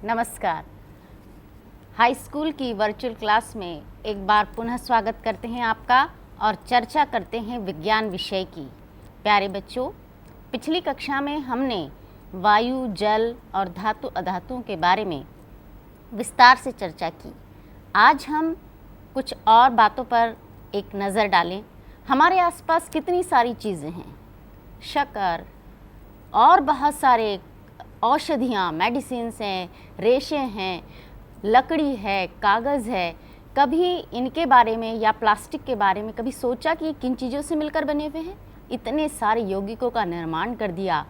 नमस्कार। High school की virtual class में एक बार पुनः स्वागत करते हैं आपका और चर्चा करते हैं विज्ञान विषय की। प्यारे बच्चों, पिछली कक्षा में हमने वायु, जल और धातु अधातुओं के बारे में विस्तार से चर्चा की। आज हम कुछ और बातों पर एक नज़र डालें। हमारे आसपास कितनी सारी चीज़ें हैं, शक्कर और बहुत सारे औषधियाँ, मेडिसिन्स हैं, रेशे हैं, लकड़ी है, कागज़ है। कभी इनके बारे में या प्लास्टिक के बारे में कभी सोचा कि किन चीज़ों से मिलकर बने हुए हैं? इतने सारे यौगिकों का निर्माण कर दिया।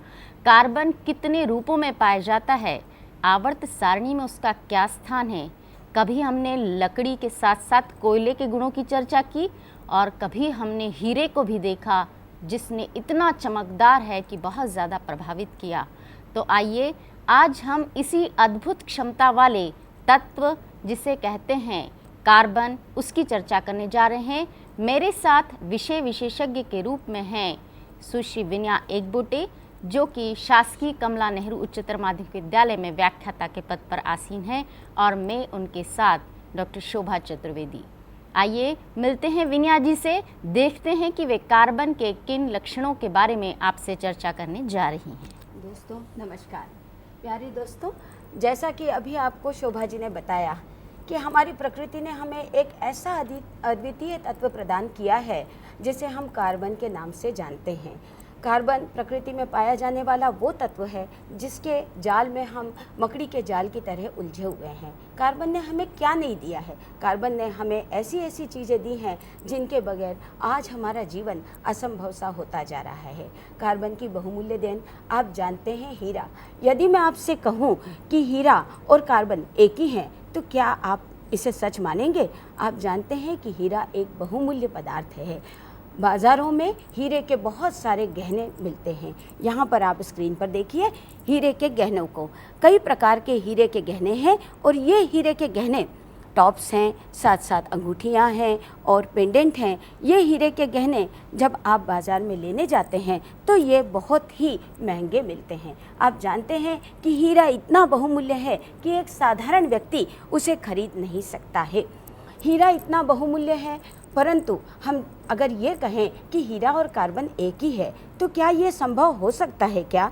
कार्बन कितने रूपों में पाया जाता है, आवर्त सारणी में उसका क्या स्थान है। कभी हमने लकड़ी के साथ साथ कोयले के गुणों की चर्चा की और कभी हमने हीरे को भी देखा, जिसने इतना चमकदार है कि बहुत ज़्यादा प्रभावित किया। तो आइए आज हम इसी अद्भुत क्षमता वाले तत्व जिसे कहते हैं कार्बन, उसकी चर्चा करने जा रहे हैं। मेरे साथ विषय विशेषज्ञ के रूप में हैं सुश्री विनया एकबोटे, जो कि शासकीय कमला नेहरू उच्चतर माध्यमिक विद्यालय में व्याख्याता के पद पर आसीन हैं, और मैं उनके साथ डॉक्टर शोभा चतुर्वेदी। आइए मिलते हैं विनया जी से, देखते हैं कि वे कार्बन के किन लक्षणों के बारे में आपसे चर्चा करने जा रही हैं। दोस्तों नमस्कार। प्यारे दोस्तों, जैसा कि अभी आपको शोभा जी ने बताया कि हमारी प्रकृति ने हमें एक ऐसा अद्वितीय तत्व प्रदान किया है जिसे हम कार्बन के नाम से जानते हैं। कार्बन प्रकृति में पाया जाने वाला वो तत्व है जिसके जाल में हम मकड़ी के जाल की तरह उलझे हुए हैं। कार्बन ने हमें क्या नहीं दिया है? कार्बन ने हमें ऐसी ऐसी चीज़ें दी हैं जिनके बगैर आज हमारा जीवन असंभव सा होता जा रहा है। कार्बन की बहुमूल्य देन आप जानते हैं, हीरा। यदि मैं आपसे कहूँ कि हीरा और कार्बन एक ही हैं, तो क्या आप इसे सच मानेंगे? आप जानते हैं कि हीरा एक बहुमूल्य पदार्थ है। बाज़ारों में हीरे के बहुत सारे गहने मिलते हैं। यहाँ पर आप स्क्रीन पर देखिए हीरे के गहनों को। कई प्रकार के हीरे के गहने हैं और ये हीरे के गहने टॉप्स हैं, साथ साथ अंगूठियाँ हैं और पेंडेंट हैं। ये हीरे के गहने जब आप बाज़ार में लेने जाते हैं तो ये बहुत ही महंगे मिलते हैं। आप जानते हैं कि हीरा इतना बहुमूल्य है कि एक साधारण व्यक्ति उसे खरीद नहीं सकता है। हीरा इतना बहुमूल्य है, परंतु हम अगर ये कहें कि हीरा और कार्बन एक ही है, तो क्या ये संभव हो सकता है क्या?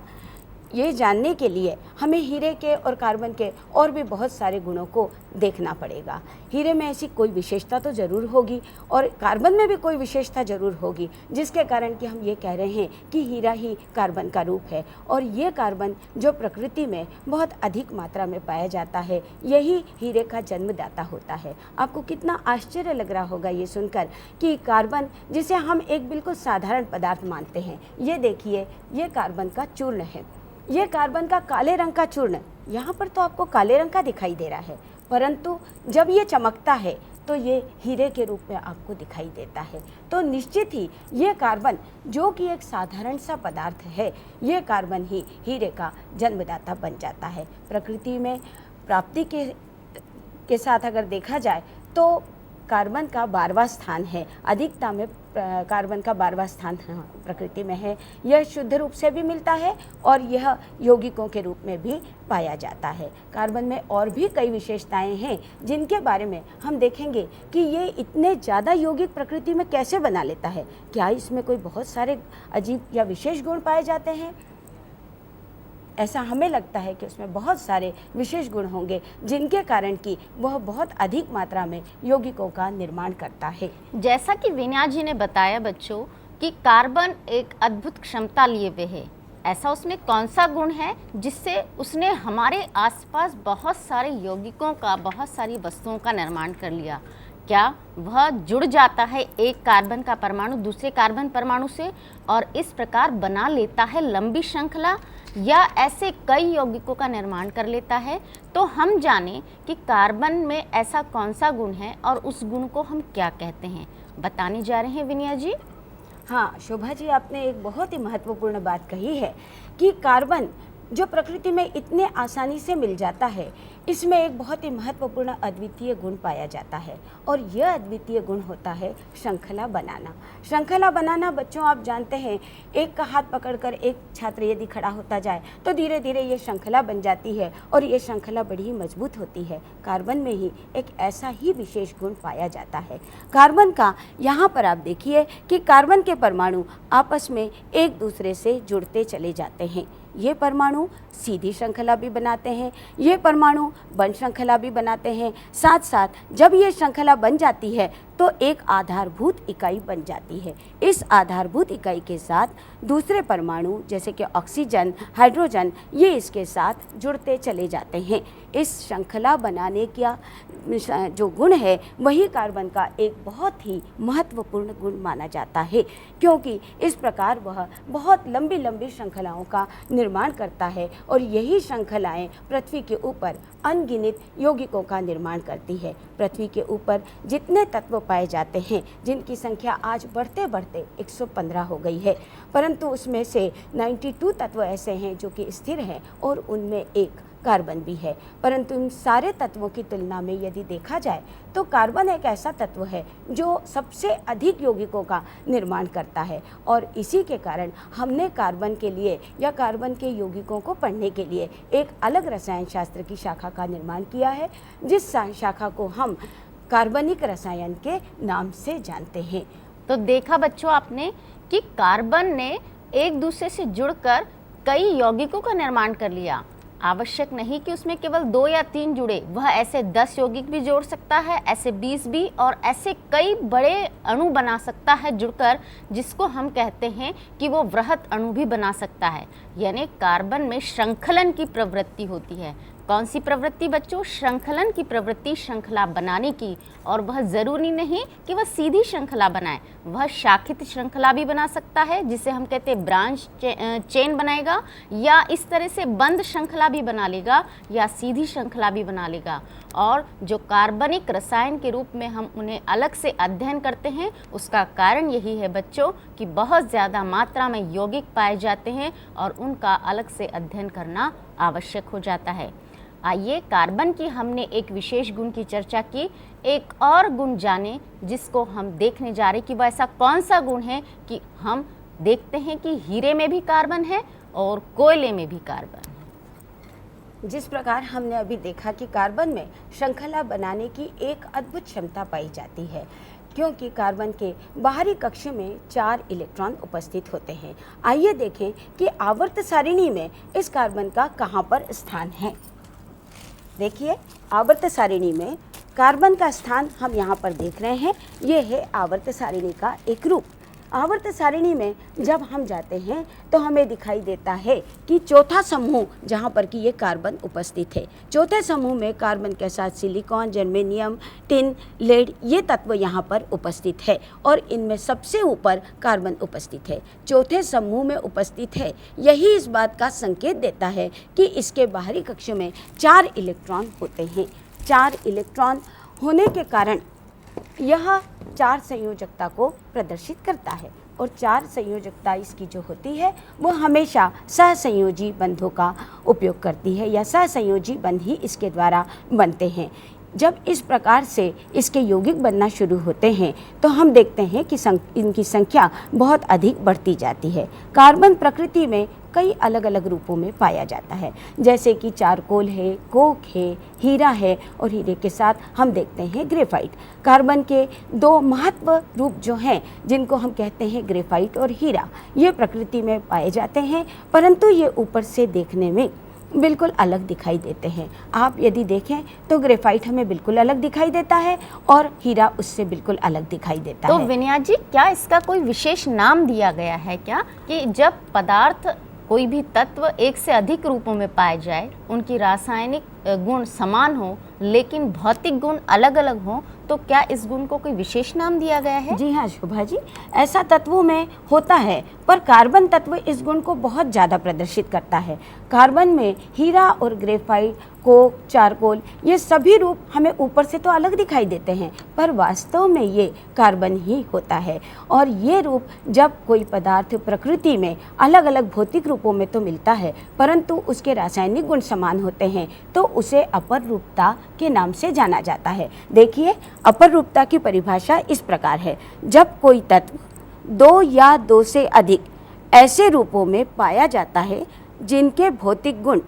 ये जानने के लिए हमें हीरे के और कार्बन के और भी बहुत सारे गुणों को देखना पड़ेगा। हीरे में ऐसी कोई विशेषता तो ज़रूर होगी और कार्बन में भी कोई विशेषता ज़रूर होगी, जिसके कारण कि हम ये कह रहे हैं कि हीरा ही कार्बन का रूप है। और ये कार्बन जो प्रकृति में बहुत अधिक मात्रा में पाया जाता है, यही हीरे का जन्मदाता होता है। आपको कितना आश्चर्य लग रहा होगा ये सुनकर कि कार्बन, जिसे हम एक बिल्कुल साधारण पदार्थ मानते हैं, ये देखिए, ये कार्बन का चूर्ण है। ये कार्बन का काले रंग का चूर्ण, यहाँ पर तो आपको काले रंग का दिखाई दे रहा है, परंतु जब ये चमकता है तो ये हीरे के रूप में आपको दिखाई देता है। तो निश्चित ही ये कार्बन, जो कि एक साधारण सा पदार्थ है, ये कार्बन ही हीरे का जन्मदाता बन जाता है। प्रकृति में प्राप्ति के साथ अगर देखा जाए तो कार्बन का 12वां स्थान है। अधिकता में कार्बन का 12वां स्थान प्रकृति में है। यह शुद्ध रूप से भी मिलता है और यह यौगिकों के रूप में भी पाया जाता है। कार्बन में और भी कई विशेषताएं हैं जिनके बारे में हम देखेंगे कि ये इतने ज़्यादा यौगिक प्रकृति में कैसे बना लेता है। क्या इसमें कोई बहुत सारे अजीब या विशेष गुण पाए जाते हैं? ऐसा हमें लगता है कि उसमें बहुत सारे विशेष गुण होंगे जिनके कारण कि वह बहुत अधिक मात्रा में यौगिकों का निर्माण करता है। जैसा कि विनया जी ने बताया बच्चों कि कार्बन एक अद्भुत क्षमता लिए हुए है, ऐसा उसमें कौन सा गुण है जिससे उसने हमारे आसपास बहुत सारे यौगिकों का, बहुत सारी वस्तुओं का निर्माण कर लिया? क्या वह जुड़ जाता है एक कार्बन का परमाणु दूसरे कार्बन परमाणु से और इस प्रकार बना लेता है लंबी श्रृंखला, या ऐसे कई यौगिकों का निर्माण कर लेता है? तो हम जाने कि कार्बन में ऐसा कौन सा गुण है और उस गुण को हम क्या कहते हैं, बताने जा रहे हैं विनया जी। हाँ शोभा जी, आपने एक बहुत ही महत्वपूर्ण बात कही है कि कार्बन जो प्रकृति में इतने आसानी से मिल जाता है, इसमें एक बहुत ही महत्वपूर्ण अद्वितीय गुण पाया जाता है और यह अद्वितीय गुण होता है श्रृंखला बनाना। श्रृंखला बनाना बच्चों, आप जानते हैं, एक का हाथ पकड़कर एक छात्र यदि खड़ा होता जाए तो धीरे धीरे ये श्रृंखला बन जाती है और ये श्रृंखला बड़ी ही मजबूत होती है। कार्बन में ही एक ऐसा ही विशेष गुण पाया जाता है। कार्बन का यहाँ पर आप देखिए कि कार्बन के परमाणु आपस में एक दूसरे से जुड़ते चले जाते हैं। ये परमाणु सीधी श्रृंखला भी बनाते हैं, ये परमाणु बंद श्रृंखला भी बनाते हैं। साथ साथ जब ये श्रृंखला बन जाती है तो एक आधारभूत इकाई बन जाती है। इस आधारभूत इकाई के साथ दूसरे परमाणु जैसे कि ऑक्सीजन, हाइड्रोजन, ये इसके साथ जुड़ते चले जाते हैं। इस श्रृंखला बनाने का जो गुण है वही कार्बन का एक बहुत ही महत्वपूर्ण गुण माना जाता है, क्योंकि इस प्रकार वह बहुत लंबी लंबी श्रृंखलाओं का निर्माण करता है और यही श्रृंखलाएं पृथ्वी के ऊपर अनगिनत यौगिकों का निर्माण करती है। पृथ्वी के ऊपर जितने तत्व पाए जाते हैं, जिनकी संख्या आज बढ़ते बढ़ते 115 हो गई है, परंतु उसमें से 92 तत्व ऐसे हैं जो कि स्थिर हैं और उनमें एक कार्बन भी है। परंतु इन सारे तत्वों की तुलना में यदि देखा जाए तो कार्बन एक ऐसा तत्व है जो सबसे अधिक यौगिकों का निर्माण करता है और इसी के कारण हमने कार्बन के लिए या कार्बन के यौगिकों को पढ़ने के लिए एक अलग रसायन शास्त्र की शाखा का निर्माण किया है, जिस शाखा को हम कार्बनिक रसायन के नाम से जानते हैं। तो देखा बच्चों आपने कि कार्बन ने एक दूसरे से जुड़कर कई यौगिकों का निर्माण कर लिया। आवश्यक नहीं कि उसमें केवल 2 या 3 जुड़े, वह ऐसे 10 यौगिक भी जोड़ सकता है, ऐसे 20 भी, और ऐसे कई बड़े अणु बना सकता है जुड़कर, जिसको हम कहते हैं कि वो वृहत अणु भी बना सकता है। यानी कार्बन में श्रृंखलन की प्रवृत्ति होती है। कौन सी प्रवृत्ति बच्चों? श्रृंखलन की प्रवृत्ति, श्रृंखला बनाने की। और वह ज़रूरी नहीं कि वह सीधी श्रृंखला बनाए, वह शाखित श्रृंखला भी बना सकता है, जिसे हम कहते हैं ब्रांच चेन बनाएगा, या इस तरह से बंद श्रृंखला भी बना लेगा, या सीधी श्रृंखला भी बना लेगा। और जो कार्बनिक रसायन के रूप में हम उन्हें अलग से अध्ययन करते हैं, उसका कारण यही है बच्चों कि बहुत ज़्यादा मात्रा में यौगिक पाए जाते हैं और उनका अलग से अध्ययन करना आवश्यक हो जाता है। आइए, कार्बन की हमने एक विशेष गुण की चर्चा की, एक और गुण जाने जिसको हम देखने जा रहे कि वह ऐसा कौन सा गुण है कि हम देखते हैं कि हीरे में भी कार्बन है और कोयले में भी कार्बन है। जिस प्रकार हमने अभी देखा कि कार्बन में श्रृंखला बनाने की एक अद्भुत क्षमता पाई जाती है, क्योंकि कार्बन के बाहरी कक्ष में 4 इलेक्ट्रॉन उपस्थित होते हैं। आइए देखें कि आवर्त सारिणी में इस कार्बन का कहाँ पर स्थान है। देखिए, आवर्त सारिणी में कार्बन का स्थान हम यहाँ पर देख रहे हैं। ये है आवर्त सारिणी का एक रूप। आवर्त सारिणी में जब हम जाते हैं तो हमें दिखाई देता है कि चौथा समूह जहाँ पर कि ये कार्बन उपस्थित है, चौथे समूह में कार्बन के साथ सिलिकॉन, जर्मेनियम, टिन, लेड, ये तत्व यहाँ पर उपस्थित है और इनमें सबसे ऊपर कार्बन उपस्थित है, चौथे समूह में उपस्थित है। यही इस बात का संकेत देता है कि इसके बाहरी कक्ष में 4 इलेक्ट्रॉन होते हैं। 4 इलेक्ट्रॉन होने के कारण यह 4 संयोजकता को प्रदर्शित करता है और 4 संयोजकता इसकी जो होती है वो हमेशा सहसंयोजी बंधों का उपयोग करती है या सहसंयोजी बंध ही इसके द्वारा बनते हैं। जब इस प्रकार से इसके यौगिक बनना शुरू होते हैं तो हम देखते हैं कि इनकी संख्या बहुत अधिक बढ़ती जाती है। कार्बन प्रकृति में कई अलग अलग रूपों में पाया जाता है, जैसे कि चारकोल है, कोक है, हीरा है और हीरे के साथ हम देखते हैं ग्रेफाइट। कार्बन के 2 महत्व रूप जो हैं जिनको हम कहते हैं ग्रेफाइट और हीरा, ये प्रकृति में पाए जाते हैं, परंतु ये ऊपर से देखने में बिल्कुल अलग दिखाई देते हैं। आप यदि देखें तो ग्रेफाइट हमें बिल्कुल अलग दिखाई देता है और हीरा उससे बिल्कुल अलग दिखाई देता है। तो विनया जी, क्या इसका कोई विशेष नाम दिया गया है क्या कि जब पदार्थ कोई भी तत्व एक से अधिक रूपों में पाए जाए, उनकी रासायनिक गुण समान हो लेकिन भौतिक गुण अलग अलग हो, तो क्या इस गुण को कोई विशेष नाम दिया गया है? जी हाँ शोभा जी, ऐसा तत्वों में होता है, पर कार्बन तत्व इस गुण को बहुत ज़्यादा प्रदर्शित करता है। कार्बन में हीरा और ग्रेफाइट, कोक, चारकोल, ये सभी रूप हमें ऊपर से तो अलग दिखाई देते हैं, पर वास्तव में ये कार्बन ही होता है। और ये रूप जब कोई पदार्थ प्रकृति में अलग अलग भौतिक रूपों में तो मिलता है, परंतु उसके रासायनिक गुण समान होते हैं, तो उसे अपर रूपता के नाम से जाना जाता है। देखिए, अपर रूपता की परिभाषा इस प्रकार है: जब कोई तत्व दो या दो से अधिक ऐसे रूपों में पाया जाता है जिनके भौतिक गुण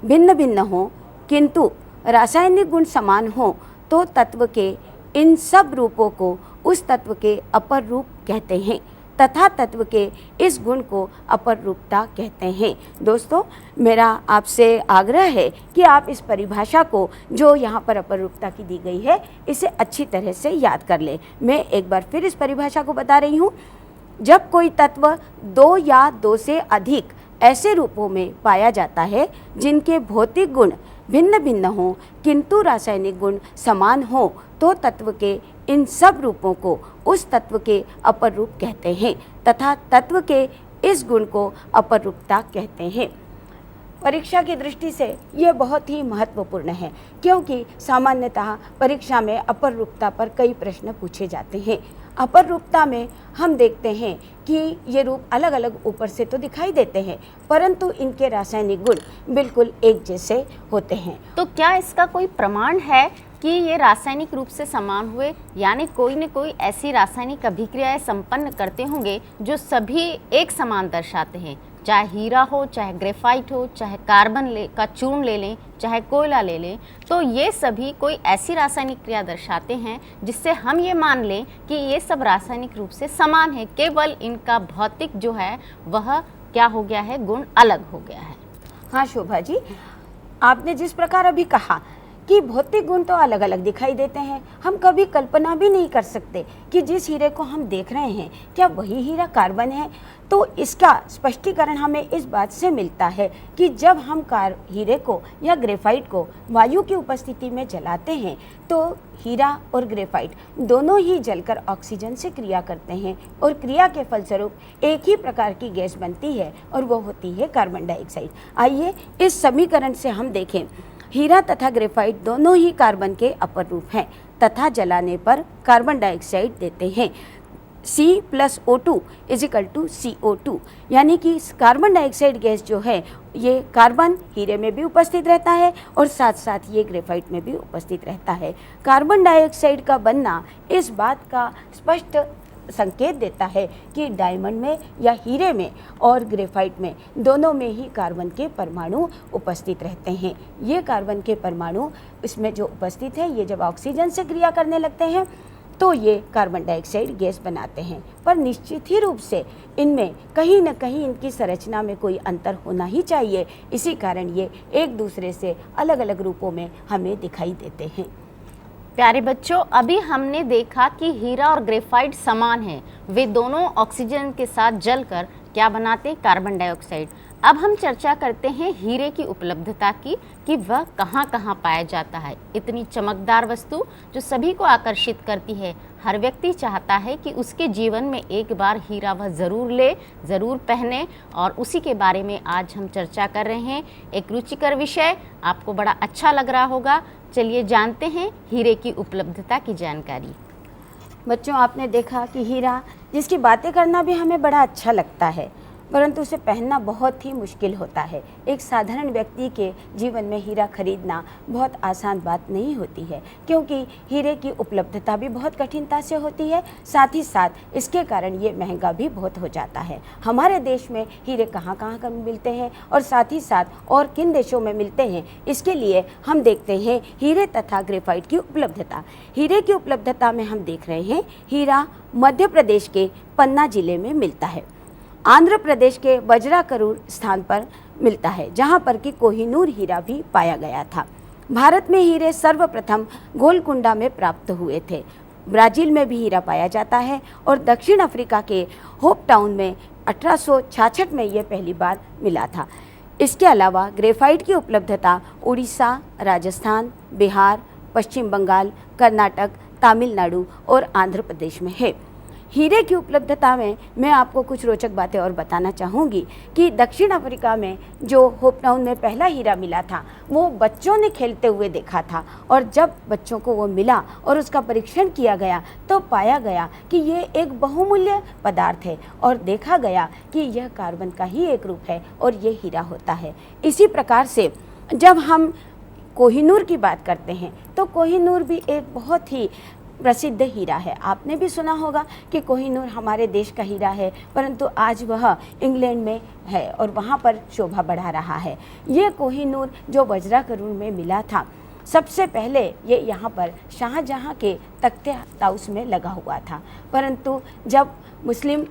भिन्न भिन्न हों किंतु रासायनिक गुण समान हों, तो तत्व के इन सब रूपों को उस तत्व के अपर रूप कहते हैं तथा तत्व के इस गुण को अपर रूपता कहते हैं। दोस्तों, मेरा आपसे आग्रह है कि आप इस परिभाषा को जो यहाँ पर अपर रूपता की दी गई है, इसे अच्छी तरह से याद कर लें। मैं एक बार फिर इस परिभाषा को बता रही हूँ। जब कोई तत्व दो या दो से अधिक ऐसे रूपों में पाया जाता है जिनके भौतिक गुण भिन्न भिन्न हों किंतु रासायनिक गुण समान हों, तो तत्व के इन सब रूपों को उस तत्व के अपर रूप कहते हैं तथा तत्व के इस गुण को अपर रूपता कहते हैं। परीक्षा की दृष्टि से ये बहुत ही महत्वपूर्ण है, क्योंकि सामान्यतः परीक्षा में अपर रूपता पर कई प्रश्न पूछे जाते हैं। अपर रूपता में हम देखते हैं कि ये रूप अलग अलग ऊपर से तो दिखाई देते हैं, परंतु इनके रासायनिक गुण बिल्कुल एक जैसे होते हैं। तो क्या इसका कोई प्रमाण है कि ये रासायनिक रूप से समान हुए, यानी कोई न कोई ऐसी रासायनिक अभिक्रियाएं संपन्न करते होंगे जो सभी एक समान दर्शाते हैं? चाहे हीरा हो, चाहे ग्रेफाइट हो, चाहे कार्बन का चूर्ण ले लें, चाहे कोयला ले लें, तो ये सभी कोई ऐसी रासायनिक क्रिया दर्शाते हैं जिससे हम ये मान लें कि ये सब रासायनिक रूप से समान है, केवल इनका भौतिक जो है वह क्या हो गया है, गुण अलग हो गया है। हाँ शोभा जी, आपने जिस प्रकार अभी कहा कि भौतिक गुण तो अलग अलग दिखाई देते हैं, हम कभी कल्पना भी नहीं कर सकते कि जिस हीरे को हम देख रहे हैं क्या वही हीरा कार्बन है। तो इसका स्पष्टीकरण हमें इस बात से मिलता है कि जब हम हीरे को या ग्रेफाइट को वायु की उपस्थिति में जलाते हैं तो हीरा और ग्रेफाइट दोनों ही जलकर ऑक्सीजन से क्रिया करते हैं और क्रिया के फलस्वरूप एक ही प्रकार की गैस बनती है और वो होती है कार्बन डाइऑक्साइड। आइए इस समीकरण से हम देखें। हीरा तथा ग्रेफाइट दोनों ही कार्बन के अपर रूप हैं तथा जलाने पर कार्बन डाइऑक्साइड देते हैं। C+O2 = CO2, यानी कि कार्बन डाइऑक्साइड गैस जो है ये कार्बन हीरे में भी उपस्थित रहता है और साथ साथ ये ग्रेफाइट में भी उपस्थित रहता है। कार्बन डाइऑक्साइड का बनना इस बात का स्पष्ट संकेत देता है कि डायमंड में या हीरे में और ग्रेफाइट में दोनों में ही कार्बन के परमाणु उपस्थित रहते हैं। ये कार्बन के परमाणु इसमें जो उपस्थित है, ये जब ऑक्सीजन से क्रिया करने लगते हैं तो ये कार्बन डाइऑक्साइड गैस बनाते हैं, पर निश्चित ही रूप से इनमें कहीं न कहीं इनकी संरचना में कोई अंतर होना ही चाहिए। इसी कारण ये एक दूसरे से अलग अलग रूपों में हमें दिखाई देते हैं। प्यारे बच्चों, अभी हमने देखा कि हीरा और ग्रेफाइट समान हैं, वे दोनों ऑक्सीजन के साथ जलकर क्या बनाते हैं, कार्बन डाइऑक्साइड। अब हम चर्चा करते हैं हीरे की उपलब्धता की कि वह कहाँ कहाँ पाया जाता है। इतनी चमकदार वस्तु जो सभी को आकर्षित करती है, हर व्यक्ति चाहता है कि उसके जीवन में एक बार हीरा वह ज़रूर ले, ज़रूर पहने, और उसी के बारे में आज हम चर्चा कर रहे हैं। एक रुचिकर विषय, आपको बड़ा अच्छा लग रहा होगा। चलिए जानते हैं हीरे की उपलब्धता की जानकारी। बच्चों, आपने देखा कि हीरा, जिसकी बातें करना भी हमें बड़ा अच्छा लगता है, परंतु उसे पहनना बहुत ही मुश्किल होता है। एक साधारण व्यक्ति के जीवन में हीरा खरीदना बहुत आसान बात नहीं होती है, क्योंकि हीरे की उपलब्धता भी बहुत कठिनता से होती है। साथ ही साथ इसके कारण ये महंगा भी बहुत हो जाता है। हमारे देश में हीरे कहाँ कहाँ मिलते हैं और साथ ही साथ और किन देशों में मिलते हैं, इसके लिए हम देखते हैं हीरे तथा ग्रेफाइट की उपलब्धता। हीरे की उपलब्धता में हम देख रहे हैं, हीरा मध्य प्रदेश के पन्ना जिले में मिलता है। आंध्र प्रदेश के वज्राकरूर स्थान पर मिलता है, जहां पर कि कोहिनूर हीरा भी पाया गया था। भारत में हीरे सर्वप्रथम गोलकुंडा में प्राप्त हुए थे। ब्राज़ील में भी हीरा पाया जाता है और दक्षिण अफ्रीका के होप टाउन में 1866 में यह पहली बार मिला था। इसके अलावा ग्रेफाइट की उपलब्धता उड़ीसा, राजस्थान, बिहार, पश्चिम बंगाल, कर्नाटक, तमिलनाडु और आंध्र प्रदेश में है। हीरे की उपलब्धता में मैं आपको कुछ रोचक बातें और बताना चाहूँगी कि दक्षिण अफ्रीका में जो होप टाउन में पहला हीरा मिला था वो बच्चों ने खेलते हुए देखा था, और जब बच्चों को वो मिला और उसका परीक्षण किया गया तो पाया गया कि ये एक बहुमूल्य पदार्थ है, और देखा गया कि यह कार्बन का ही एक रूप है और ये हीरा होता है। इसी प्रकार से जब हम कोहिनूर की बात करते हैं तो कोहिनूर भी एक बहुत ही प्रसिद्ध हीरा है। आपने भी सुना होगा कि कोहिनूर हमारे देश का हीरा है, परंतु आज वह इंग्लैंड में है और वहाँ पर शोभा बढ़ा रहा है। ये कोहिनूर जो वज्राकरुण में मिला था, सबसे पहले ये यहाँ पर शाहजहाँ के तख्ते ताउस में लगा हुआ था, परंतु जब मुस्लिम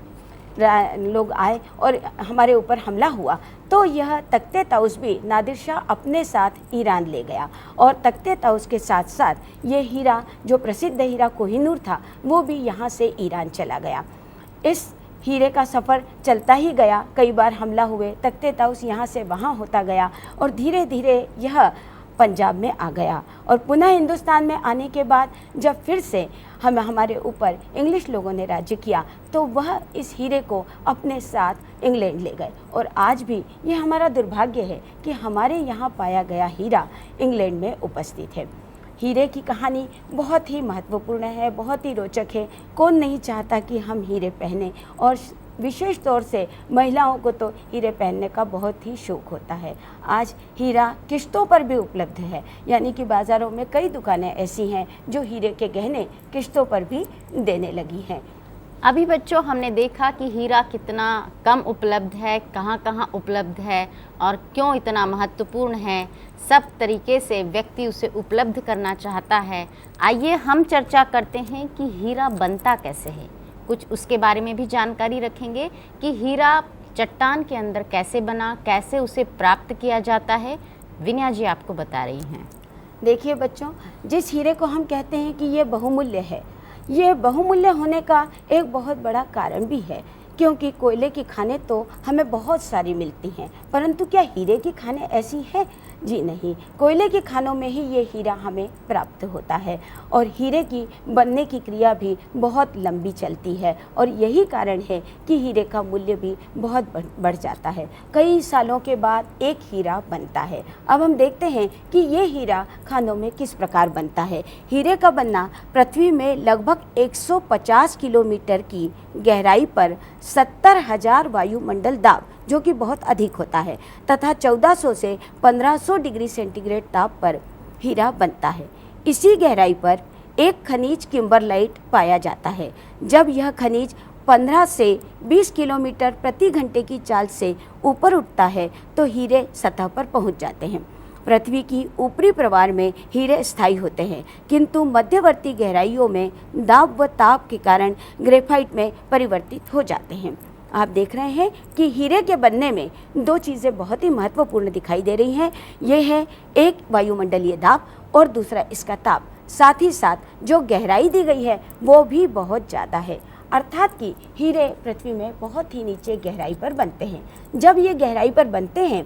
लोग आए और हमारे ऊपर हमला हुआ तो यह तख्ते ताउस भी नादिर शाह अपने साथ ईरान ले गया, और तख्ते ताउस के साथ साथ ये हीरा जो प्रसिद्ध हीरा कोहिनूर था वो भी यहाँ से ईरान चला गया। इस हीरे का सफ़र चलता ही गया, कई बार हमला हुए, तख्ते ताउस यहाँ से वहाँ होता गया और धीरे धीरे यह पंजाब में आ गया, और पुनः हिंदुस्तान में आने के बाद जब फिर से हमारे ऊपर इंग्लिश लोगों ने राज्य किया तो वह इस हीरे को अपने साथ इंग्लैंड ले गए, और आज भी ये हमारा दुर्भाग्य है कि हमारे यहाँ पाया गया हीरा इंग्लैंड में उपस्थित है। हीरे की कहानी बहुत ही महत्वपूर्ण है, बहुत ही रोचक है। कौन नहीं चाहता कि हम हीरे पहने, और विशेष तौर से महिलाओं को तो हीरे पहनने का बहुत ही शौक होता है। आज हीरा किश्तों पर भी उपलब्ध है, यानी कि बाज़ारों में कई दुकानें ऐसी हैं जो हीरे के गहने किश्तों पर भी देने लगी हैं। अभी बच्चों हमने देखा कि हीरा कितना कम उपलब्ध है, कहाँ कहाँ उपलब्ध है और क्यों इतना महत्वपूर्ण है। सब तरीके से व्यक्ति उसे उपलब्ध करना चाहता है। आइए हम चर्चा करते हैं कि हीरा बनता कैसे है। कुछ उसके बारे में भी जानकारी रखेंगे कि हीरा चट्टान के अंदर कैसे बना, कैसे उसे प्राप्त किया जाता है। विनया जी आपको बता रही हैं। देखिए बच्चों, जिस हीरे को हम कहते हैं कि ये बहुमूल्य है, ये बहुमूल्य होने का एक बहुत बड़ा कारण भी है, क्योंकि कोयले की खानें तो हमें बहुत सारी मिलती हैं, परंतु क्या हीरे की खानें ऐसी हैं? जी नहीं, कोयले की खानों में ही ये हीरा हमें प्राप्त होता है, और हीरे की बनने की क्रिया भी बहुत लंबी चलती है, और यही कारण है कि हीरे का मूल्य भी बहुत बढ़ जाता है। कई सालों के बाद एक हीरा बनता है। अब हम देखते हैं कि ये हीरा खानों में किस प्रकार बनता है। हीरे का बनना पृथ्वी में लगभग 150 किलोमीटर की गहराई पर 70,000 वायुमंडल दाब, जो कि बहुत अधिक होता है, तथा 1400 से 1500 डिग्री सेंटीग्रेड ताप पर हीरा बनता है। इसी गहराई पर एक खनिज किम्बरलाइट पाया जाता है। जब यह खनिज 15 से 20 किलोमीटर प्रति घंटे की चाल से ऊपर उठता है तो हीरे सतह पर पहुंच जाते हैं। पृथ्वी की ऊपरी प्रवार में हीरे स्थायी होते हैं, किंतु मध्यवर्ती गहराइयों में दाब व ताप के कारण ग्रेफाइट में परिवर्तित हो जाते हैं। आप देख रहे हैं कि हीरे के बनने में दो चीज़ें बहुत ही महत्वपूर्ण दिखाई दे रही हैं। ये है एक वायुमंडलीय दाब और दूसरा इसका ताप। साथ ही साथ जो गहराई दी गई है वो भी बहुत ज़्यादा है, अर्थात कि हीरे पृथ्वी में बहुत ही नीचे गहराई पर बनते हैं। जब ये गहराई पर बनते हैं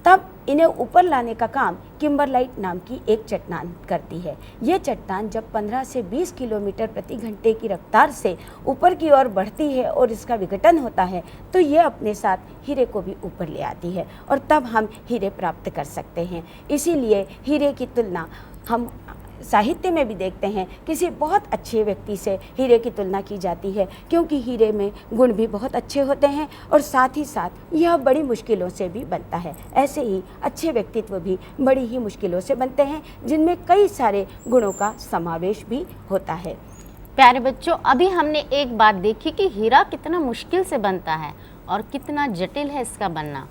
तब इन्हें ऊपर लाने का काम किम्बरलाइट नाम की एक चट्टान करती है। ये चट्टान जब 15 से 20 किलोमीटर प्रति घंटे की रफ्तार से ऊपर की ओर बढ़ती है और इसका विघटन होता है तो ये अपने साथ हीरे को भी ऊपर ले आती है, और तब हम हीरे प्राप्त कर सकते हैं। इसीलिए हीरे की तुलना हम साहित्य में भी देखते हैं, किसी बहुत अच्छे व्यक्ति से हीरे की तुलना की जाती है, क्योंकि हीरे में गुण भी बहुत अच्छे होते हैं और साथ ही साथ यह बड़ी मुश्किलों से भी बनता है। ऐसे ही अच्छे व्यक्तित्व भी बड़ी ही मुश्किलों से बनते हैं, जिनमें कई सारे गुणों का समावेश भी होता है। प्यारे बच्चों, अभी हमने एक बात देखी कि हीरा कितना मुश्किल से बनता है और कितना जटिल है इसका बनना।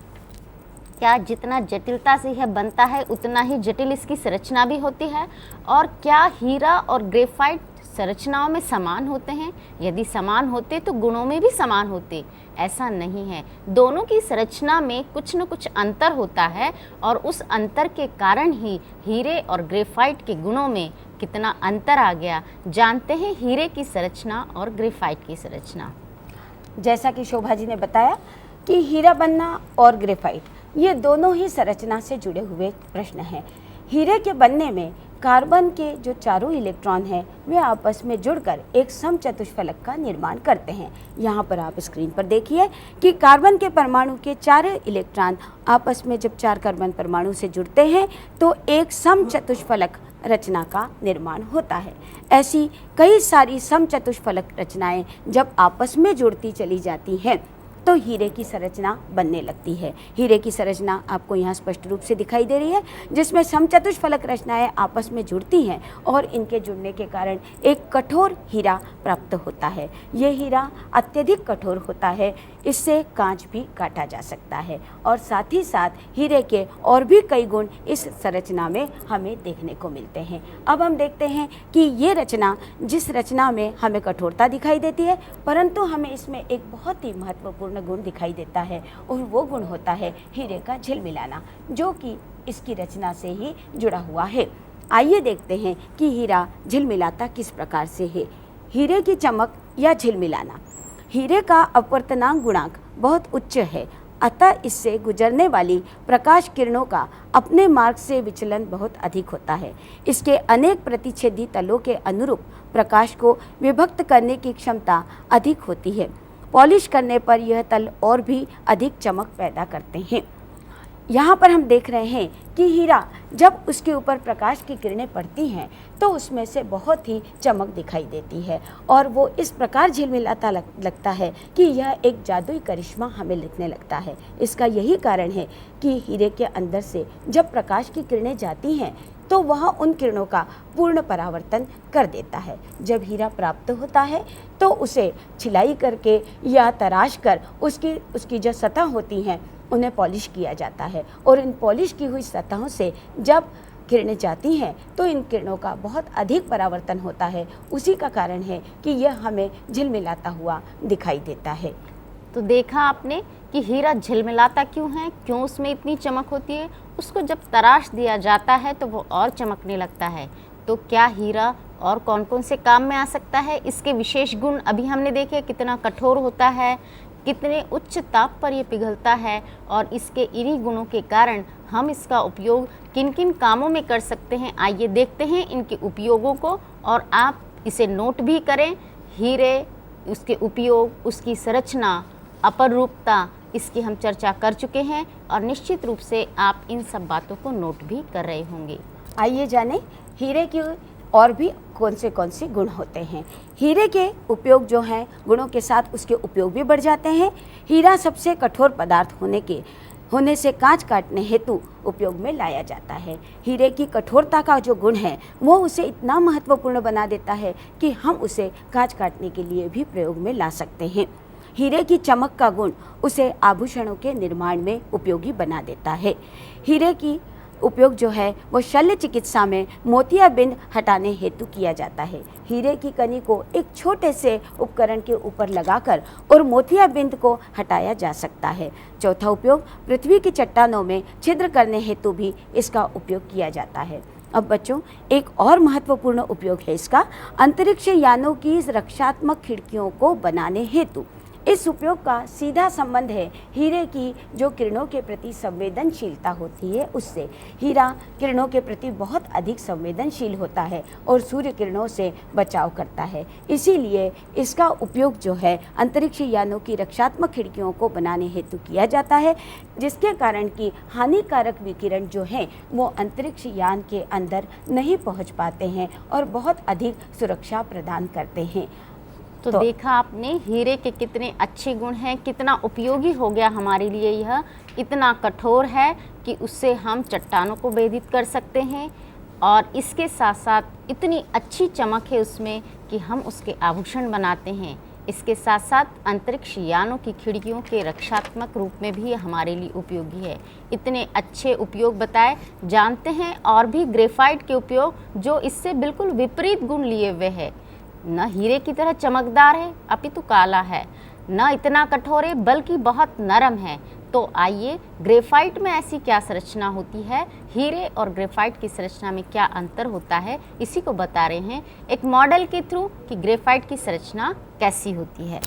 क्या जितना जटिलता से यह बनता है उतना ही जटिल इसकी संरचना भी होती है? और क्या हीरा और ग्रेफाइट संरचनाओं में समान होते हैं? यदि समान होते तो गुणों में भी समान होते। ऐसा नहीं है, दोनों की संरचना में कुछ न कुछ अंतर होता है, और उस अंतर के कारण ही हीरे और ग्रेफाइट के गुणों में कितना अंतर आ गया। जानते हैं हीरे की संरचना और ग्रेफाइट की संरचना। जैसा कि शोभा जी ने बताया कि हीरा बनना और ग्रेफाइट ये दोनों ही संरचना से जुड़े हुए प्रश्न हैं। हीरे के बनने में कार्बन के जो चारों इलेक्ट्रॉन हैं वे आपस में जुड़कर एक समचतुष्फलक का निर्माण करते हैं। यहाँ पर आप स्क्रीन पर देखिए कि कार्बन के परमाणु के चारों इलेक्ट्रॉन आपस में जब 4 कार्बन परमाणु से जुड़ते हैं तो एक समचतुष्फलक रचना का निर्माण होता है। ऐसी कई सारी समचतुष्फलक रचनाएं जब आपस में जुड़ती चली जाती हैं तो हीरे की संरचना बनने लगती है। हीरे की संरचना आपको यहाँ स्पष्ट रूप से दिखाई दे रही है, जिसमें समचतुष्फलक रचनाएं आपस में जुड़ती हैं और इनके जुड़ने के कारण एक कठोर हीरा प्राप्त होता है। ये हीरा अत्यधिक कठोर होता है, इससे कांच भी काटा जा सकता है और साथ ही साथ हीरे के और भी कई गुण इस संरचना में हमें देखने को मिलते हैं। अब हम देखते हैं कि ये रचना, जिस रचना में हमें कठोरता दिखाई देती है, परंतु हमें इसमें एक बहुत ही महत्वपूर्ण गुण दिखाई देता है और वो गुण होता है हीरे का झिलमिलाना, जो कि इसकी रचना से ही जुड़ा हुआ है। आइए देखते हैं कि हीरा झिलमिलाता किस प्रकार से है। हीरे की चमक या झिलमिलाना। हीरे का अपवर्तनांक गुणांक बहुत उच्च है, अतः इससे गुजरने वाली प्रकाश किरणों का अपने मार्ग से विचलन बहुत अधिक होता है। इसके अनेक प्रतिच्छेदी तलों के अनुरूप प्रकाश को विभक्त करने की क्षमता अधिक होती है। पॉलिश करने पर यह तल और भी अधिक चमक पैदा करते हैं। यहाँ पर हम देख रहे हैं कि हीरा जब उसके ऊपर प्रकाश की किरणें पड़ती हैं तो उसमें से बहुत ही चमक दिखाई देती है और वो इस प्रकार झिलमिलाता लगता है कि यह एक जादुई करिश्मा हमें लिखने लगता है। इसका यही कारण है कि हीरे के अंदर से जब प्रकाश की किरणें जाती हैं तो वह उन किरणों का पूर्ण परावर्तन कर देता है। जब हीरा प्राप्त होता है तो उसे छिलाई करके या तराश कर उसकी जो सतह होती हैं उन्हें पॉलिश किया जाता है और इन पॉलिश की हुई सतहों से जब किरणें जाती हैं तो इन किरणों का बहुत अधिक परावर्तन होता है। उसी का कारण है कि यह हमें झिलमिलाता हुआ दिखाई देता है। तो देखा आपने कि हीरा झिलमिलाता क्यों है, क्यों उसमें इतनी चमक होती है। उसको जब तराश दिया जाता है तो वो और चमकने लगता है। तो क्या हीरा और कौन कौन से काम में आ सकता है? इसके विशेष गुण अभी हमने देखे, कितना कठोर होता है, कितने उच्च ताप पर यह पिघलता है और इसके इन्हीं गुणों के कारण हम इसका उपयोग किन किन कामों में कर सकते हैं। आइए देखते हैं इनके उपयोगों को और आप इसे नोट भी करें। हीरे, उसके उपयोग, उसकी संरचना, अपरूपता, इसकी हम चर्चा कर चुके हैं और निश्चित रूप से आप इन सब बातों को नोट भी कर रहे होंगे। आइए जानें हीरे के और भी कौन से गुण होते हैं। हीरे के उपयोग जो हैं, गुणों के साथ उसके उपयोग भी बढ़ जाते हैं। हीरा सबसे कठोर पदार्थ होने से कांच काटने हेतु उपयोग में लाया जाता है। हीरे की कठोरता का जो गुण है वो उसे इतना महत्वपूर्ण बना देता है कि हम उसे कांच काटने के लिए भी प्रयोग में ला सकते हैं। हीरे की चमक का गुण उसे आभूषणों के निर्माण में उपयोगी बना देता है। हीरे की उपयोग जो है वो शल्य चिकित्सा में मोतियाबिंद हटाने हेतु किया जाता है। हीरे की कनी को एक छोटे से उपकरण के ऊपर लगाकर और मोतियाबिंद को हटाया जा सकता है। चौथा उपयोग, पृथ्वी की चट्टानों में छिद्र करने हेतु भी इसका उपयोग किया जाता है। अब बच्चों, एक और महत्वपूर्ण उपयोग है इसका, अंतरिक्ष यानों की रक्षात्मक खिड़कियों को बनाने हेतु। इस उपयोग का सीधा संबंध है हीरे की जो किरणों के प्रति संवेदनशीलता होती है उससे। हीरा किरणों के प्रति बहुत अधिक संवेदनशील होता है और सूर्य किरणों से बचाव करता है। इसीलिए इसका उपयोग जो है अंतरिक्ष यानों की रक्षात्मक खिड़कियों को बनाने हेतु किया जाता है, जिसके कारण कि हानिकारक विकिरण जो हैं वो अंतरिक्ष यान के अंदर नहीं पहुंच पाते हैं और बहुत अधिक सुरक्षा प्रदान करते हैं। तो देखा आपने हीरे के कितने अच्छे गुण हैं, कितना उपयोगी हो गया हमारे लिए। यह इतना कठोर है कि उससे हम चट्टानों को भेदित कर सकते हैं और इसके साथ साथ इतनी अच्छी चमक है उसमें कि हम उसके आभूषण बनाते हैं। इसके साथ साथ अंतरिक्ष यानों की खिड़कियों के रक्षात्मक रूप में भी हमारे लिए उपयोगी है। इतने अच्छे उपयोग बताए। जानते हैं और भी ग्रेफाइट के उपयोग, जो इससे बिल्कुल विपरीत गुण लिए हुए है। न हीरे की तरह चमकदार है अपितु काला है, न इतना कठोर है बल्कि बहुत नरम है। तो आइए, ग्रेफाइट में ऐसी क्या संरचना होती है, हीरे और ग्रेफाइट की संरचना में क्या अंतर होता है, इसी को बता रहे हैं एक मॉडल के थ्रू कि ग्रेफाइट की संरचना कैसी होती है।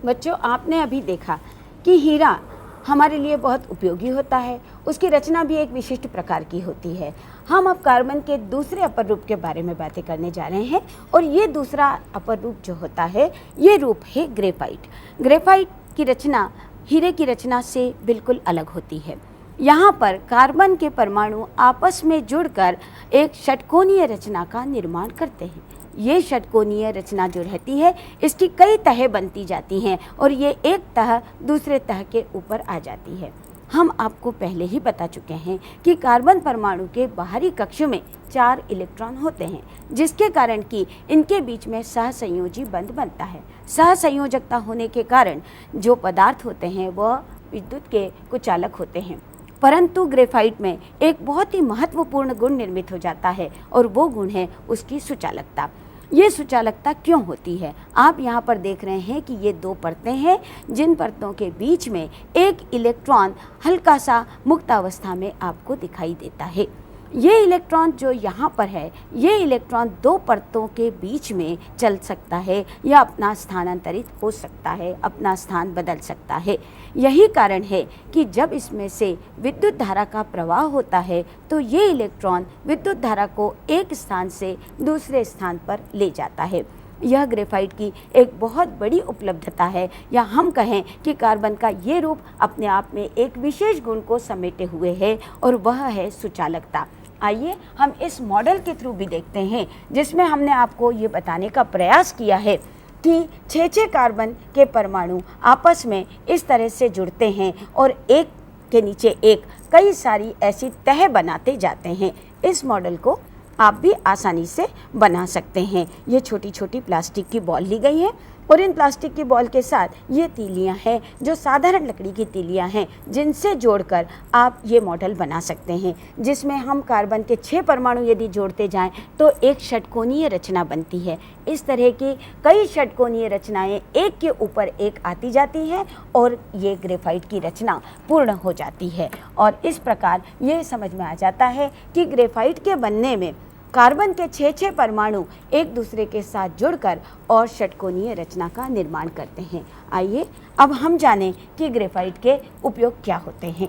बच्चों, आपने अभी देखा कि हीरा हमारे लिए बहुत उपयोगी होता है। उसकी रचना भी एक विशिष्ट प्रकार की होती है। हम अब कार्बन के दूसरे अपर रूप के बारे में बातें करने जा रहे हैं और ये दूसरा अपर रूप जो होता है ये रूप है ग्रेफाइट। ग्रेफाइट की रचना हीरे की रचना से बिल्कुल अलग होती है। यहाँ पर कार्बन के परमाणु आपस में जुड़कर एक षटकोणीय रचना का निर्माण करते हैं। ये षटकोणीय रचना जो रहती है इसकी कई तहें बनती जाती हैं और ये एक तह दूसरे तह के ऊपर आ जाती है। हम आपको पहले ही बता चुके हैं कि कार्बन परमाणु के बाहरी कक्ष में 4 इलेक्ट्रॉन होते हैं, जिसके कारण कि इनके बीच में सहसंयोजी बंध बनता है। सहसंयोजकता होने के कारण जो पदार्थ होते हैं वह विद्युत के कुचालक होते हैं। परंतु ग्रेफाइट में एक बहुत ही महत्वपूर्ण गुण निर्मित हो जाता है और वो गुण है उसकी सुचालकता। ये सुचालकता क्यों होती है? आप यहाँ पर देख रहे हैं कि ये 2 परतें हैं, जिन परतों के बीच में एक इलेक्ट्रॉन हल्का सा मुक्त अवस्था में आपको दिखाई देता है। ये इलेक्ट्रॉन जो यहाँ पर है, ये इलेक्ट्रॉन 2 परतों के बीच में चल सकता है या अपना स्थानांतरित हो सकता है, अपना स्थान बदल सकता है। यही कारण है कि जब इसमें से विद्युत धारा का प्रवाह होता है तो ये इलेक्ट्रॉन विद्युत धारा को एक स्थान से दूसरे स्थान पर ले जाता है। यह ग्रेफाइट की एक बहुत बड़ी उपलब्धता है, या हम कहें कि कार्बन का ये रूप अपने आप में एक विशेष गुण को समेटे हुए है और वह है सुचालकता। आइए हम इस मॉडल के थ्रू भी देखते हैं, जिसमें हमने आपको ये बताने का प्रयास किया है कि 6 कार्बन के परमाणु आपस में इस तरह से जुड़ते हैं और एक के नीचे एक कई सारी ऐसी तह बनाते जाते हैं। इस मॉडल को आप भी आसानी से बना सकते हैं। ये छोटी छोटी प्लास्टिक की बॉल ली गई है और इन प्लास्टिक की बॉल के साथ ये तीलियां हैं जो साधारण लकड़ी की तीलियां हैं, जिनसे जोड़कर आप ये मॉडल बना सकते हैं, जिसमें हम कार्बन के 6 परमाणु यदि जोड़ते जाएं तो एक षटकोणीय रचना बनती है। इस तरह की कई षटकोणीय रचनाएं एक के ऊपर एक आती जाती हैं और ये ग्रेफाइट की रचना पूर्ण हो जाती है। और इस प्रकार ये समझ में आ जाता है कि ग्रेफाइट के बनने में कार्बन के 6 परमाणु एक दूसरे के साथ जुड़कर और षटकोणीय रचना का निर्माण करते हैं। आइए अब हम जानें कि ग्रेफाइट के उपयोग क्या होते हैं।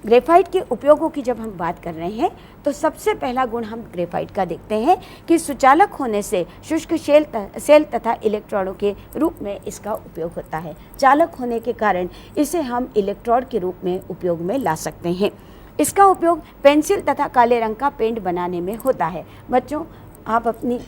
ग्रेफाइट के उपयोगों की जब हम बात कर रहे हैं तो सबसे पहला गुण हम ग्रेफाइट का देखते हैं कि सुचालक होने से शुष्क सेल तथा इलेक्ट्रॉनों के रूप में इसका उपयोग होता है। चालक होने के कारण इसे हम इलेक्ट्रोड के रूप में उपयोग में ला सकते हैं। इसका उपयोग पेंसिल तथा काले रंग का पेंट बनाने में होता है। बच्चों, आप अपनी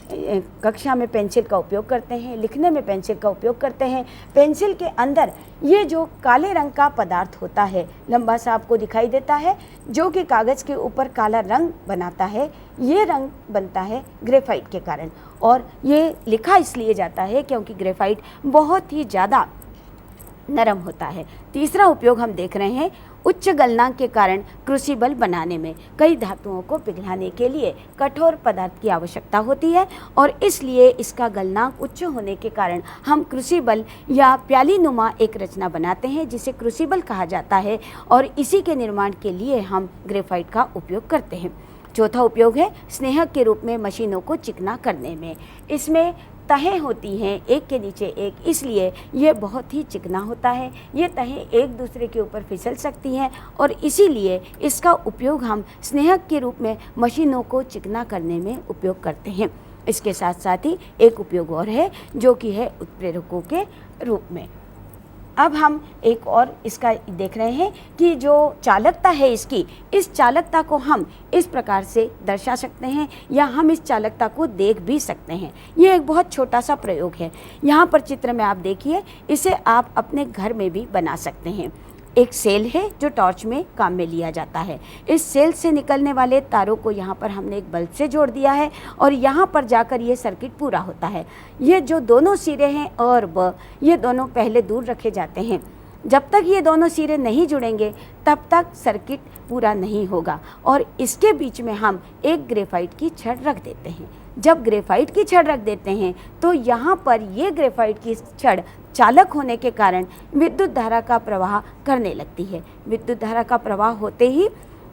कक्षा में पेंसिल का उपयोग करते हैं, लिखने में पेंसिल का उपयोग करते हैं। पेंसिल के अंदर ये जो काले रंग का पदार्थ होता है, लंबा सा आपको दिखाई देता है, जो कि कागज़ के ऊपर काला रंग बनाता है। ये रंग बनता है ग्रेफाइट के कारण, और ये लिखा इसलिए जाता है क्योंकि ग्रेफाइट बहुत ही ज़्यादा नरम होता है। तीसरा उपयोग हम देख रहे हैं उच्च गलनांक के कारण क्रूसिबल बनाने में। कई धातुओं को पिघलाने के लिए कठोर पदार्थ की आवश्यकता होती है और इसलिए इसका गलनांक उच्च होने के कारण हम क्रूसिबल या प्यालीनुमा एक रचना बनाते हैं जिसे क्रूसिबल कहा जाता है, और इसी के निर्माण के लिए हम ग्रेफाइट का उपयोग करते हैं। चौथा उपयोग है स्नेहक के रूप में मशीनों को चिकना करने में। इसमें तहें होती हैं एक के नीचे एक, इसलिए ये बहुत ही चिकना होता है। ये तहें एक दूसरे के ऊपर फिसल सकती हैं और इसीलिए इसका उपयोग हम स्नेहक के रूप में मशीनों को चिकना करने में उपयोग करते हैं। इसके साथ साथ ही एक उपयोग और है जो कि है उत्प्रेरकों के रूप में। अब हम एक और इसका देख रहे हैं कि जो चालकता है इसकी, इस चालकता को हम इस प्रकार से दर्शा सकते हैं या हम इस चालकता को देख भी सकते हैं। ये एक बहुत छोटा सा प्रयोग है। यहाँ पर चित्र में आप देखिए, इसे आप अपने घर में भी बना सकते हैं। एक सेल है जो टॉर्च में काम में लिया जाता है। इस सेल से निकलने वाले तारों को यहाँ पर हमने एक बल्ब से जोड़ दिया है और यहाँ पर जाकर ये सर्किट पूरा होता है। ये जो दोनों सिरे हैं और ब, ये दोनों पहले दूर रखे जाते हैं। जब तक ये दोनों सिरे नहीं जुड़ेंगे तब तक सर्किट पूरा नहीं होगा, और इसके बीच में हम एक ग्रेफाइट की छड़ रख देते हैं। जब ग्रेफाइट की छड़ रख देते हैं तो यहाँ पर ये ग्रेफाइट की छड़ चालक होने के कारण विद्युत धारा का प्रवाह करने लगती है। विद्युत धारा का प्रवाह होते ही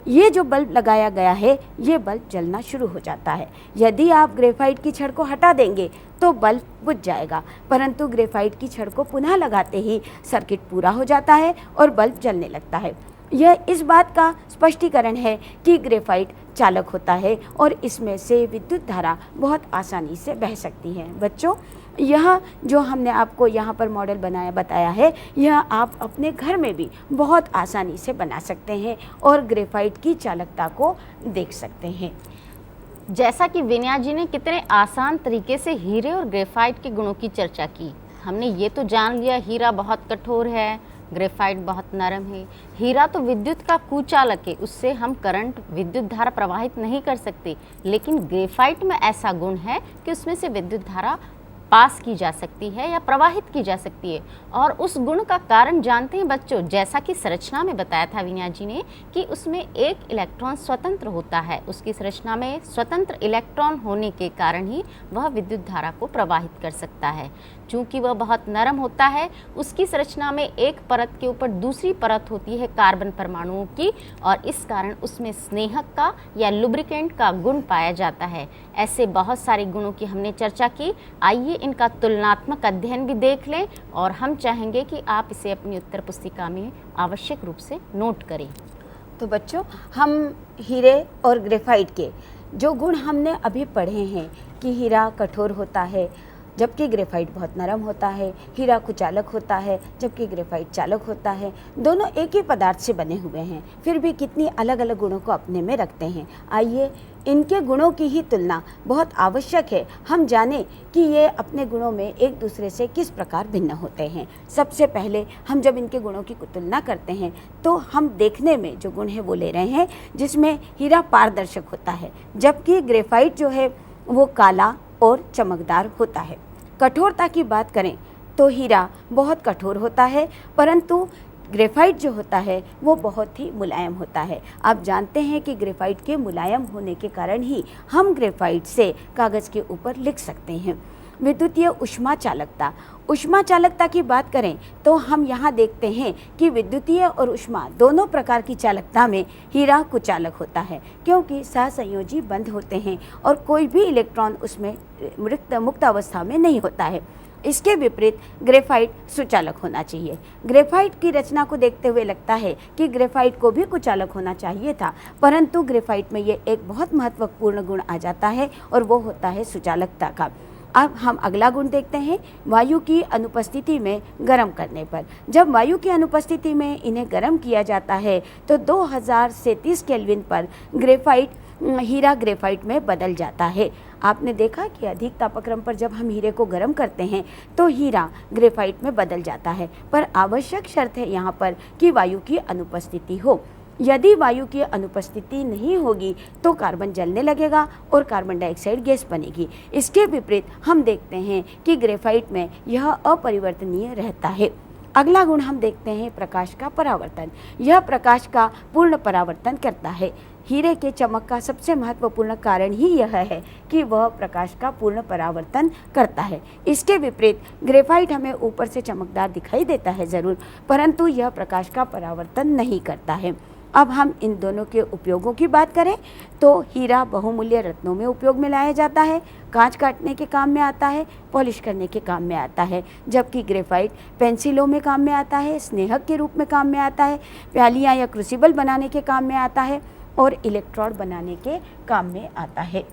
ये जो बल्ब लगाया गया है ये बल्ब जलना शुरू हो जाता है। यदि आप ग्रेफाइट की छड़ को हटा देंगे तो बल्ब बुझ जाएगा, परंतु ग्रेफाइट की छड़ को पुनः लगाते ही सर्किट पूरा हो जाता है और बल्ब जलने लगता है। यह इस बात का स्पष्टीकरण है कि ग्रेफाइट चालक होता है और इसमें से विद्युत धारा बहुत आसानी से बह सकती है। बच्चों, यह जो हमने आपको यहाँ पर मॉडल बताया है, यह आप अपने घर में भी बहुत आसानी से बना सकते हैं और ग्रेफाइट की चालकता को देख सकते हैं। जैसा कि विनया जी ने कितने आसान तरीके से हीरे और ग्रेफाइट के गुणों की चर्चा की, हमने ये तो जान लिया हीरा बहुत कठोर है, ग्रेफाइट बहुत नरम है। हीरा तो विद्युत का कुचालक है, उससे हम करंट विद्युत धारा प्रवाहित नहीं कर सकते, लेकिन ग्रेफाइट में ऐसा गुण है कि उसमें से विद्युत धारा पास की जा सकती है या प्रवाहित की जा सकती है। और उस गुण का कारण जानते हैं बच्चों, जैसा कि संरचना में बताया था विनया जी ने कि उसमें एक इलेक्ट्रॉन स्वतंत्र होता है। उसकी संरचना में स्वतंत्र इलेक्ट्रॉन होने के कारण ही वह विद्युत धारा को प्रवाहित कर सकता है। चूँकि वह बहुत नरम होता है, उसकी संरचना में एक परत के ऊपर दूसरी परत होती है कार्बन परमाणुओं की, और इस कारण उसमें स्नेहक का या लुब्रिकेंट का गुण पाया जाता है। ऐसे बहुत सारे गुणों की हमने चर्चा की। आइए इनका तुलनात्मक अध्ययन भी देख लें, और हम चाहेंगे कि आप इसे अपनी उत्तर पुस्तिका में आवश्यक रूप से नोट करें। तो बच्चों, हम हीरे और ग्रेफाइट के जो गुण हमने अभी पढ़े हैं कि हीरा कठोर होता है जबकि ग्रेफाइट बहुत नरम होता है, हीरा कुचालक होता है जबकि ग्रेफाइट चालक होता है, दोनों एक ही पदार्थ से बने हुए हैं, फिर भी कितनी अलग अलग गुणों को अपने में रखते हैं। आइए इनके गुणों की ही तुलना बहुत आवश्यक है, हम जानें कि ये अपने गुणों में एक दूसरे से किस प्रकार भिन्न होते हैं। सबसे पहले हम जब इनके गुणों की तुलना करते हैं तो हम देखने में जो गुण है वो ले रहे हैं, जिसमें हीरा पारदर्शक होता है जबकि ग्रेफाइट जो है वो काला और चमकदार होता है। कठोरता की बात करें तो हीरा बहुत कठोर होता है, परंतु ग्रेफाइट जो होता है वो बहुत ही मुलायम होता है। आप जानते हैं कि ग्रेफाइट के मुलायम होने के कारण ही हम ग्रेफाइट से कागज़ के ऊपर लिख सकते हैं। विद्युतीय ऊष्मा चालकता की बात करें तो हम यहाँ देखते हैं कि विद्युतीय और ऊष्मा दोनों प्रकार की चालकता में हीरा कुचालक होता है, क्योंकि सहसंयोजी बंध होते हैं और कोई भी इलेक्ट्रॉन उसमें मुक्त अवस्था में नहीं होता है। इसके विपरीत ग्रेफाइट सुचालक होना चाहिए। ग्रेफाइट की रचना को देखते हुए लगता है कि ग्रेफाइट को भी कुचालक होना चाहिए था, परंतु ग्रेफाइट में ये एक बहुत महत्वपूर्ण गुण आ जाता है और वो होता है सुचालकता का। अब हम अगला गुण देखते हैं, वायु की अनुपस्थिति में गर्म करने पर। जब वायु की अनुपस्थिति में इन्हें गर्म किया जाता है तो 2000 से 30 केल्विन पर हीरा ग्रेफाइट में बदल जाता है। आपने देखा कि अधिक तापक्रम पर जब हम हीरे को गर्म करते हैं तो हीरा ग्रेफाइट में बदल जाता है, पर आवश्यक शर्त है यहाँ पर कि वायु की अनुपस्थिति हो। यदि वायु की अनुपस्थिति नहीं होगी तो कार्बन जलने लगेगा और कार्बन डाइऑक्साइड गैस बनेगी। इसके विपरीत हम देखते हैं कि ग्रेफाइट में यह अपरिवर्तनीय रहता है। अगला गुण हम देखते हैं प्रकाश का परावर्तन। यह प्रकाश का पूर्ण परावर्तन करता है। हीरे के चमक का सबसे महत्वपूर्ण कारण ही यह है कि वह प्रकाश का पूर्ण परावर्तन करता है। इसके विपरीत ग्रेफाइट हमें ऊपर से चमकदार दिखाई देता है ज़रूर, परंतु यह प्रकाश का परावर्तन नहीं करता है। अब हम इन दोनों के उपयोगों की बात करें तो हीरा बहुमूल्य रत्नों में उपयोग में लाया जाता है, कांच काटने के काम में आता है, पॉलिश करने के काम में आता है, जबकि ग्रेफाइट पेंसिलों में काम में आता है, स्नेहक के रूप में काम में आता है, प्यालियाँ या क्रूसिबल बनाने के काम में आता है और इलेक्ट्रोड बनाने के काम में आता है।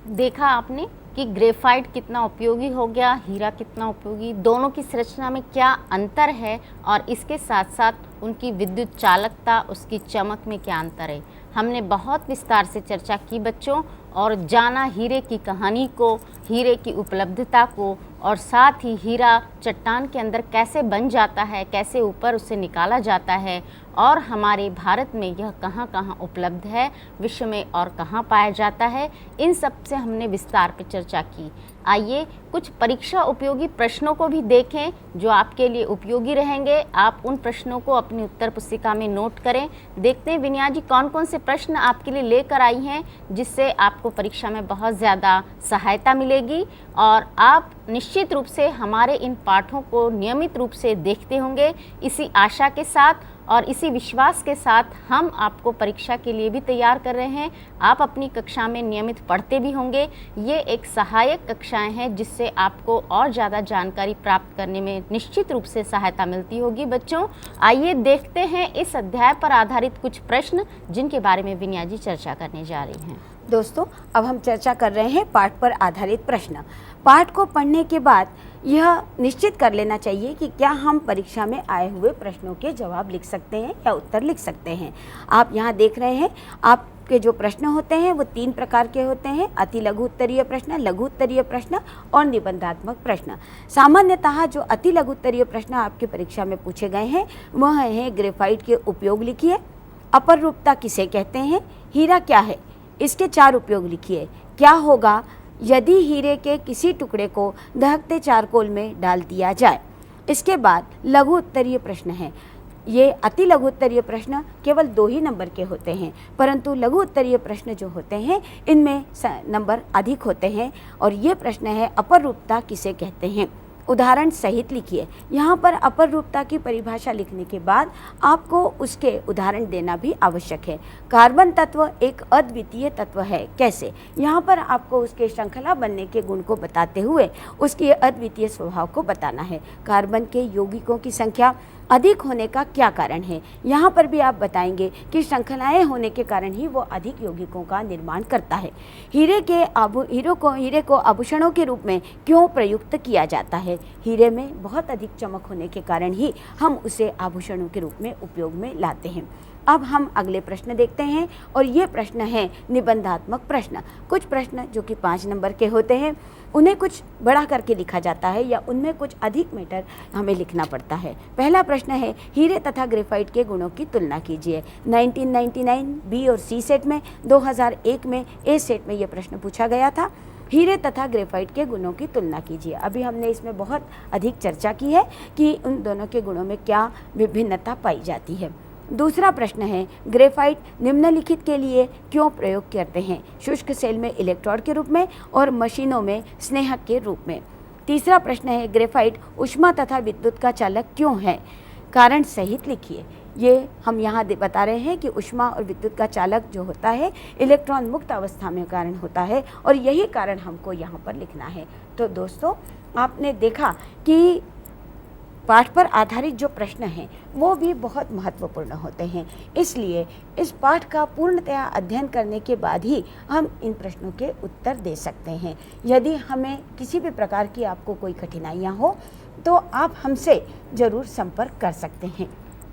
देखा आपने कि ग्रेफाइट कितना उपयोगी हो गया, हीरा कितना उपयोगी, दोनों की संरचना में क्या अंतर है और इसके साथ साथ उनकी विद्युत चालकता, उसकी चमक में क्या अंतर है। हमने बहुत विस्तार से चर्चा की बच्चों, और जाना हीरे की कहानी को, हीरे की उपलब्धता को, और साथ ही हीरा चट्टान के अंदर कैसे बन जाता है, कैसे ऊपर उसे निकाला जाता है, और हमारे भारत में यह कहाँ कहाँ उपलब्ध है, विश्व में और कहाँ पाया जाता है। इन सब से हमने विस्तार पर चर्चा की। आइए कुछ परीक्षा उपयोगी प्रश्नों को भी देखें जो आपके लिए उपयोगी रहेंगे। आप उन प्रश्नों को अपनी उत्तर पुस्तिका में नोट करें। देखते हैं विनया जी कौन कौन से प्रश्न आपके लिए लेकर आई हैं जिससे आपको परीक्षा में बहुत ज़्यादा सहायता मिलेगी, और आप निश्चित रूप से हमारे इन पाठों को नियमित रूप से देखते होंगे। इसी आशा के साथ और इसी विश्वास के साथ हम आपको परीक्षा के लिए भी तैयार कर रहे हैं। आप अपनी कक्षा में नियमित पढ़ते भी होंगे। ये एक सहायक कक्षाएं हैं जिससे आपको और ज़्यादा जानकारी प्राप्त करने में निश्चित रूप से सहायता मिलती होगी। बच्चों, आइए देखते हैं इस अध्याय पर आधारित कुछ प्रश्न जिनके बारे में विनया जी चर्चा करने जा रही हैं। दोस्तों, अब हम चर्चा कर रहे हैं पाठ पर आधारित प्रश्न। पाठ को पढ़ने के बाद यह निश्चित कर लेना चाहिए कि क्या हम परीक्षा में आए हुए प्रश्नों के जवाब लिख सकते हैं या उत्तर लिख सकते हैं। आप यहाँ देख रहे हैं, आपके जो प्रश्न होते हैं वो 3 प्रकार के होते हैं: अति लघु उत्तरीय प्रश्न, लघु उत्तरीय प्रश्न और निबंधात्मक प्रश्न। सामान्यतः जो अति लघु उत्तरीय प्रश्न आपके परीक्षा में पूछे गए हैं वह है ग्रेफाइट के उपयोग लिखिए, अपरूपता किसे कहते हैं, हीरा क्या है, इसके 4 उपयोग लिखिए, क्या होगा यदि हीरे के किसी टुकड़े को दहकते चारकोल में डाल दिया जाए। इसके बाद लघु उत्तरीय प्रश्न है। ये अति लघु उत्तरीय प्रश्न केवल 2 ही नंबर के होते हैं, परंतु लघु उत्तरीय प्रश्न जो होते हैं इनमें नंबर अधिक होते हैं। और ये प्रश्न है अपरूपता किसे कहते हैं, उदाहरण सहित लिखिए। यहाँ पर अपरूपता की परिभाषा लिखने के बाद आपको उसके उदाहरण देना भी आवश्यक है। कार्बन तत्व एक अद्वितीय तत्व है, कैसे? यहाँ पर आपको उसके श्रृंखला बनने के गुण को बताते हुए उसके अद्वितीय स्वभाव को बताना है। कार्बन के यौगिकों की संख्या अधिक होने का क्या कारण है? यहाँ पर भी आप बताएंगे कि श्रृंखलाएं होने के कारण ही वो अधिक यौगिकों का निर्माण करता है। हीरे को आभूषणों के रूप में क्यों प्रयुक्त किया जाता है? हीरे में बहुत अधिक चमक होने के कारण ही हम उसे आभूषणों के रूप में उपयोग में लाते हैं। अब हम अगले प्रश्न देखते हैं और ये प्रश्न है निबंधात्मक प्रश्न। कुछ प्रश्न जो कि 5 नंबर के होते हैं उन्हें कुछ बड़ा करके लिखा जाता है या उनमें कुछ अधिक मैटर हमें लिखना पड़ता है। पहला प्रश्न है हीरे तथा ग्रेफाइट के गुणों की तुलना कीजिए। 1999 बी और सी सेट में, 2001 में ए सेट में ये प्रश्न पूछा गया था। हीरे तथा ग्रेफाइट के गुणों की तुलना कीजिए। अभी हमने इसमें बहुत अधिक चर्चा की है कि उन दोनों के गुणों में क्या विभिन्नता पाई जाती है। दूसरा प्रश्न है ग्रेफाइट निम्नलिखित के लिए क्यों प्रयोग करते हैं? शुष्क सेल में इलेक्ट्रोड के रूप में और मशीनों में स्नेहक के रूप में। तीसरा प्रश्न है ग्रेफाइट ऊष्मा तथा विद्युत का चालक क्यों है? कारण सहित लिखिए। ये हम यहाँ बता रहे हैं कि ऊष्मा और विद्युत का चालक जो होता है इलेक्ट्रॉन मुक्त अवस्था में कारण होता है और यही कारण हमको यहाँ पर लिखना है। तो दोस्तों, आपने देखा कि पाठ पर आधारित जो प्रश्न हैं वो भी बहुत महत्वपूर्ण होते हैं, इसलिए इस पाठ का पूर्णतया अध्ययन करने के बाद ही हम इन प्रश्नों के उत्तर दे सकते हैं। यदि हमें किसी भी प्रकार की आपको कोई कठिनाइयाँ हो तो आप हमसे ज़रूर संपर्क कर सकते हैं।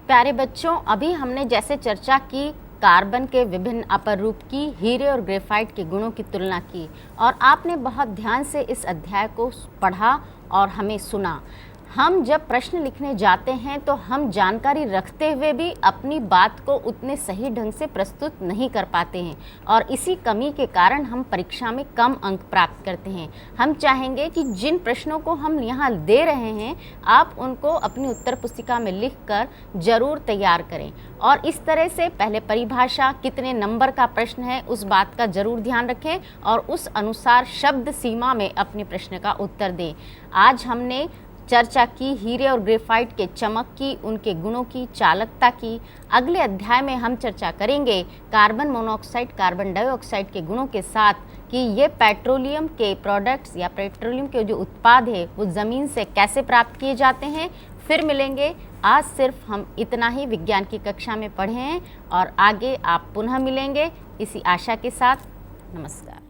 प्यारे बच्चों, अभी हमने जैसे चर्चा की कार्बन के विभिन्न अपरूप की, हीरे और ग्रेफाइट के गुणों की तुलना की और आपने बहुत ध्यान से इस अध्याय को पढ़ा और हमें सुना। हम जब प्रश्न लिखने जाते हैं तो हम जानकारी रखते हुए भी अपनी बात को उतने सही ढंग से प्रस्तुत नहीं कर पाते हैं और इसी कमी के कारण हम परीक्षा में कम अंक प्राप्त करते हैं। हम चाहेंगे कि जिन प्रश्नों को हम यहाँ दे रहे हैं आप उनको अपनी उत्तर पुस्तिका में लिखकर ज़रूर तैयार करें और इस तरह से पहले परिभाषा, कितने नंबर का प्रश्न है, उस बात का ज़रूर ध्यान रखें और उस अनुसार शब्द सीमा में अपने प्रश्न का उत्तर दें। आज हमने चर्चा की हीरे और ग्रेफाइट के चमक की, उनके गुणों की, चालकता की। अगले अध्याय में हम चर्चा करेंगे कार्बन मोनोऑक्साइड, कार्बन डाइऑक्साइड के गुणों के साथ कि ये पेट्रोलियम के प्रोडक्ट्स या पेट्रोलियम के जो उत्पाद है वो ज़मीन से कैसे प्राप्त किए जाते हैं। फिर मिलेंगे। आज सिर्फ हम इतना ही विज्ञान की कक्षा में पढ़े हैं और आगे आप पुनः मिलेंगे इसी आशा के साथ। नमस्कार।